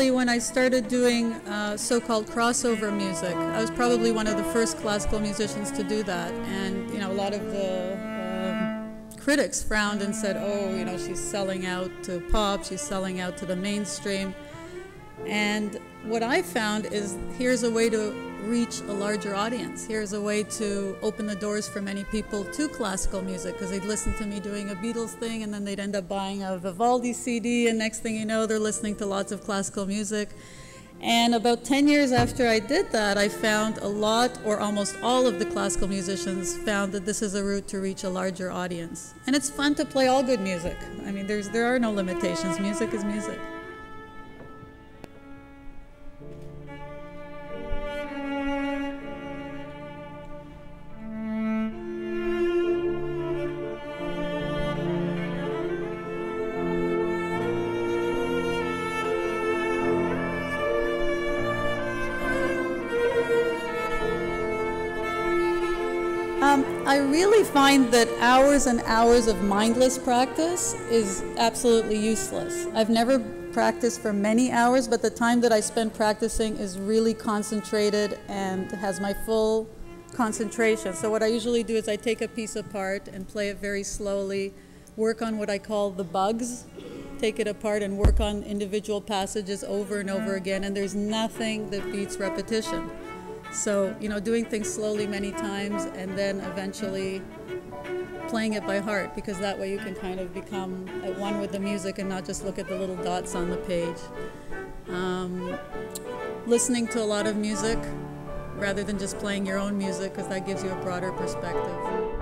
originally, when I started doing so-called crossover music, I was probably one of the first classical musicians to do that. And, you know, a lot of the critics frowned and said, oh, you know, she's selling out to pop, she's selling out to the mainstream. And what I found is here's a way to reach a larger audience. Here's a way to open the doors for many people to classical music, because they'd listen to me doing a Beatles thing and then they'd end up buying a Vivaldi CD, and next thing you know, they're listening to lots of classical music. And about 10 years after I did that, I found a lot, or almost all of the classical musicians found that this is a route to reach a larger audience. And it's fun to play all good music. I mean, there are no limitations. Music is music. I really find that hours and hours of mindless practice is absolutely useless. I've never practiced for many hours, but the time that I spend practicing is really concentrated and has my full concentration. So what I usually do is I take a piece apart and play it very slowly, work on what I call the bugs, take it apart and work on individual passages over and over again, and there's nothing that beats repetition. So, you know, doing things slowly many times and then eventually playing it by heart, because that way you can kind of become at one with the music and not just look at the little dots on the page. Listening to a lot of music rather than just playing your own music, because that gives you a broader perspective.